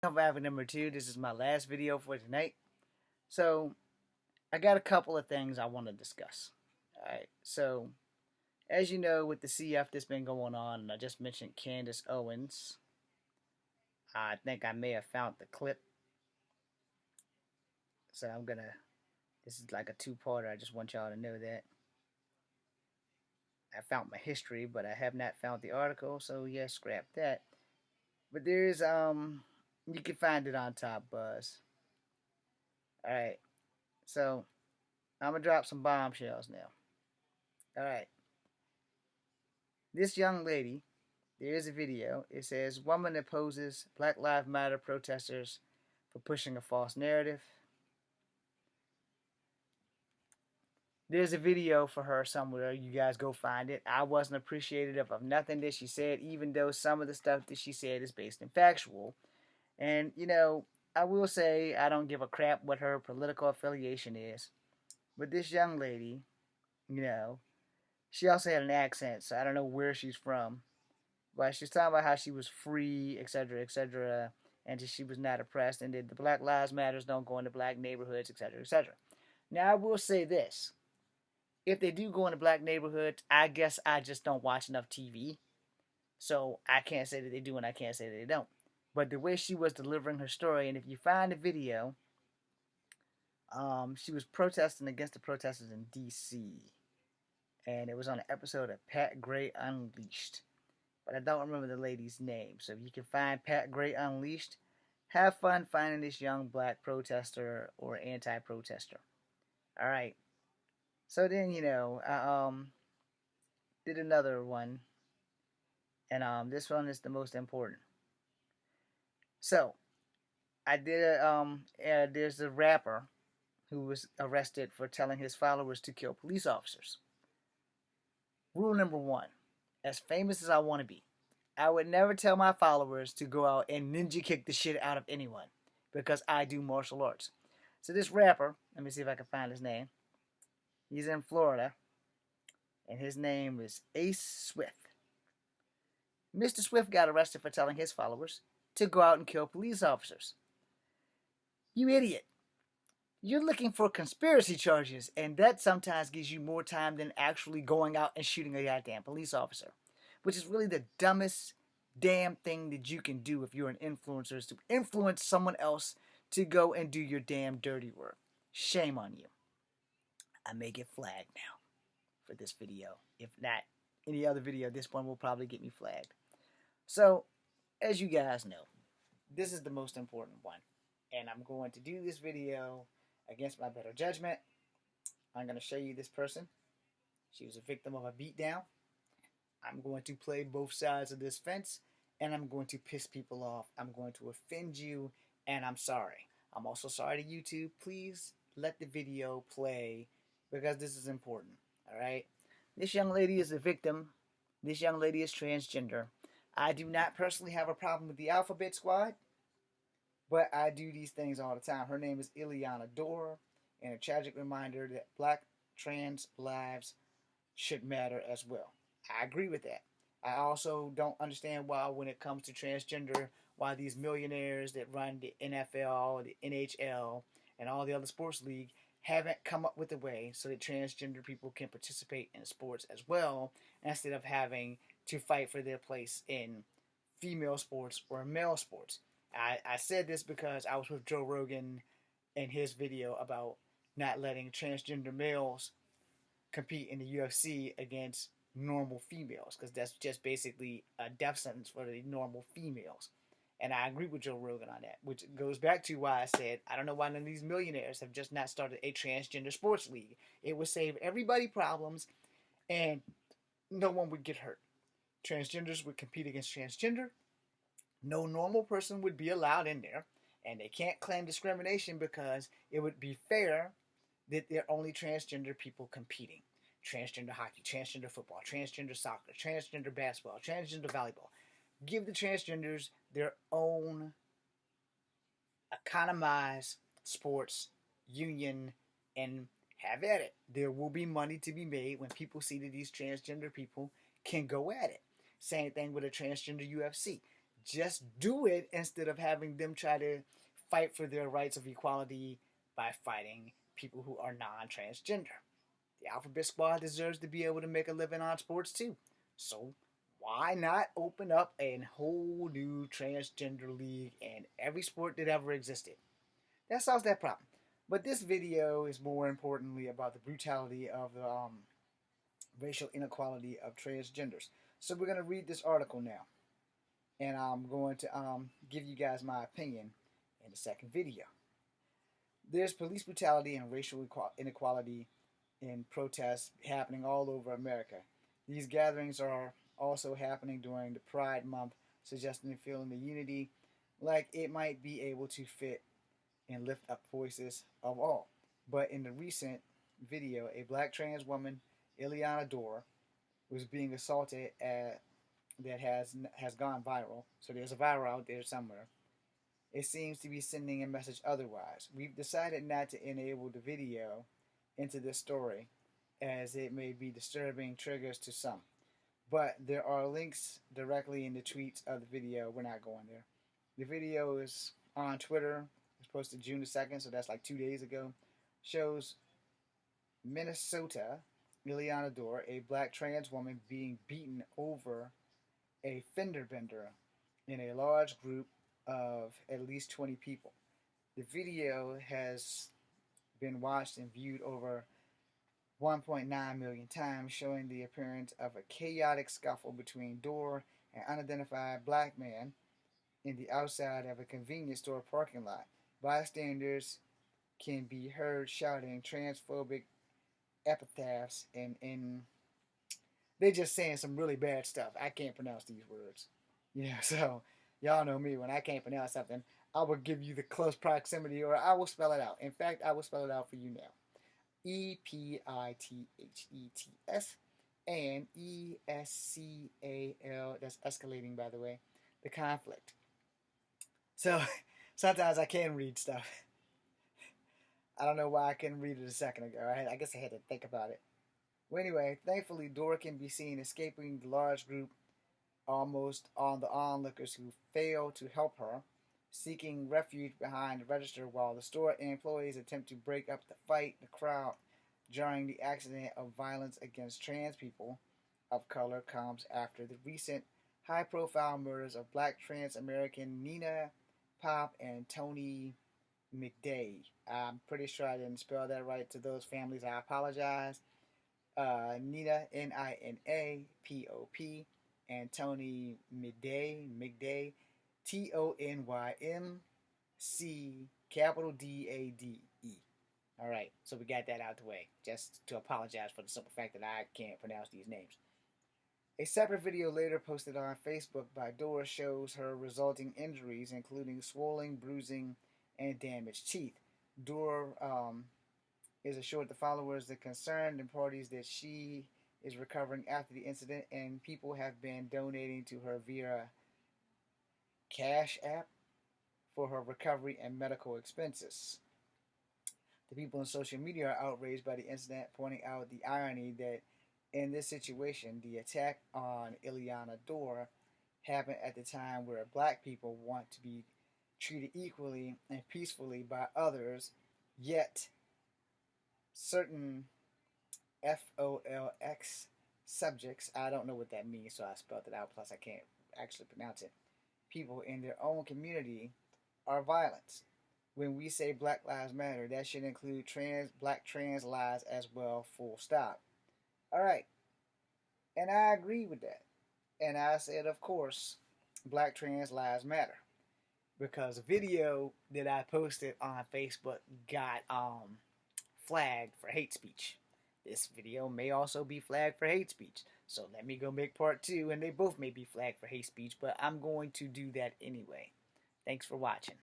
Survivor number 2. This is my last video for tonight. So, I got a couple of things I want to discuss. Alright, so, as you know, with the CF that's been going on, and I just mentioned Candace Owens, I think I may have found the clip. So, this is like a two-parter. I just want y'all to know that. I found my history, but I have not found the article, so yeah, scrap that. But there's, you can find it on Topbuzz. Alright, so I'm gonna drop some bombshells now. Alright. This young lady, there is a video. It says, woman opposes Black Lives Matter protesters for pushing a false narrative. There's a video for her somewhere. You guys go find it. I wasn't appreciative of nothing that she said, even though some of the stuff that she said is based in factual. And, I will say I don't give a crap what her political affiliation is. But this young lady, she also had an accent, so I don't know where she's from. But she was talking about how she was free, etc., and she was not oppressed, and that the Black Lives Matters don't go into black neighborhoods, etc. Now, I will say this. If they do go into black neighborhoods, I guess I just don't watch enough TV. So I can't say that they do and I can't say that they don't. But the way she was delivering her story, and if you find the video, she was protesting against the protesters in D.C. And it was on an episode of Pat Gray Unleashed. But I don't remember the lady's name. So if you can find Pat Gray Unleashed, have fun finding this young black protester or anti-protester. All right. So then, I did another one. And this one is the most important. So, I did there's a rapper who was arrested for telling his followers to kill police officers. Rule number 1. As famous as I want to be, I would never tell my followers to go out and ninja kick the shit out of anyone because I do martial arts. So this rapper, let me see if I can find his name. He's in Florida, and his name is Ace Swift. Mr. Swift got arrested for telling his followers to go out and kill police officers. You idiot. You're looking for conspiracy charges, and that sometimes gives you more time than actually going out and shooting a goddamn police officer, which is really the dumbest damn thing that you can do if you're an influencer, is to influence someone else to go and do your damn dirty work. Shame on you. I may get flagged now for this video. If not any other video, this one will probably get me flagged. So, as you guys know, this is the most important one. And I'm going to do this video against my better judgment. I'm going to show you this person. She was a victim of a beatdown. I'm going to play both sides of this fence, and I'm going to piss people off. I'm going to offend you, and I'm sorry. I'm also sorry to YouTube. Please let the video play because this is important. Alright? This young lady is a victim. This young lady is transgender. I do not personally have a problem with the Alphabet Squad, but I do these things all the time. Her name is Ileana Dora, and a tragic reminder that black trans lives should matter as well. I agree with that. I also don't understand why, when it comes to transgender, why these millionaires that run the NFL, the NHL, and all the other sports league haven't come up with a way so that transgender people can participate in sports as well, instead of having to fight for their place in female sports or male sports. I said this because I was with Joe Rogan in his video about not letting transgender males compete in the UFC against normal females, because that's just basically a death sentence for the normal females. And I agree with Joe Rogan on that, which goes back to why I said I don't know why none of these millionaires have just not started a transgender sports league. It would save everybody problems, and no one would get hurt. Transgenders would compete against transgender. No normal person would be allowed in there, and they can't claim discrimination because it would be fair that they're only transgender people competing. Transgender hockey, transgender football, transgender soccer, transgender basketball, transgender volleyball. Give the transgenders their own economized sports union and have at it. There will be money to be made when people see that these transgender people can go at it. Same thing with a transgender UFC. Just do it instead of having them try to fight for their rights of equality by fighting people who are non-transgender. The Alphabet Squad deserves to be able to make a living on sports too. So why not open up a whole new transgender league in every sport that ever existed? That solves that problem. But this video is more importantly about the brutality of the racial inequality of transgenders. So we're going to read this article now. And I'm going to give you guys my opinion in the second video. There's police brutality and racial inequality in protests happening all over America. These gatherings are also happening during the Pride Month, suggesting a feeling of unity, like it might be able to fit and lift up voices of all. But in the recent video, a black trans woman, Ileana Dore, was being assaulted that has gone viral. So there's a viral out there somewhere. It seems to be sending a message otherwise. We've decided not to enable the video into this story, as it may be disturbing triggers to some. But there are links directly in the tweets of the video. We're not going there. The video is on Twitter. It was posted June the 2nd, so that's like 2 days ago. Shows Minnesota, Ileana Dore, a black trans woman, being beaten over a fender bender in a large group of at least 20 people. The video has been watched and viewed over 1.9 million times, showing the appearance of a chaotic scuffle between Dore and an unidentified black man in the outside of a convenience store parking lot. Bystanders can be heard shouting transphobic epithets and they're just saying some really bad stuff. I can't pronounce these words. So y'all know me. When I can't pronounce something, I will give you the close proximity, or I will spell it out. In fact, I will spell it out for you now. EPITHETS and ESCAL. That's escalating, by the way. The conflict. So sometimes I can read stuff. I don't know why I couldn't read it a second ago. I guess I had to think about it. Well, anyway, thankfully, Dore can be seen escaping the large group almost on the onlookers who fail to help her, seeking refuge behind the register while the store employees attempt to break up the fight. The crowd during the accident of violence against trans people of color comes after the recent high-profile murders of black trans American Nina Pop and Tony McDay. I'm pretty sure I didn't spell that right to those families. I apologize. Nina, Nina-Pop, and Tony McDay, Tony capital D-A-D-E. All right, so we got that out the way, just to apologize for the simple fact that I can't pronounce these names. A separate video later posted on Facebook by Dore shows her resulting injuries, including swelling, bruising, and damaged teeth. Dore is assured the followers, the concerned, and parties that she is recovering after the incident, and people have been donating to her via Cash App for her recovery and medical expenses. The people in social media are outraged by the incident, pointing out the irony that in this situation, the attack on Ileana Dore happened at the time where black people want to be treated equally and peacefully by others, yet certain FOLX subjects, I don't know what that means, so I spelled it out, plus I can't actually pronounce it, people in their own community are violent. When we say Black Lives Matter, that should include black trans lives as well, full stop. Alright, and I agree with that. And I said, of course, black trans lives matter. Because a video that I posted on Facebook got flagged for hate speech. This video may also be flagged for hate speech. So let me go make part 2, and they both may be flagged for hate speech, but I'm going to do that anyway. Thanks for watching.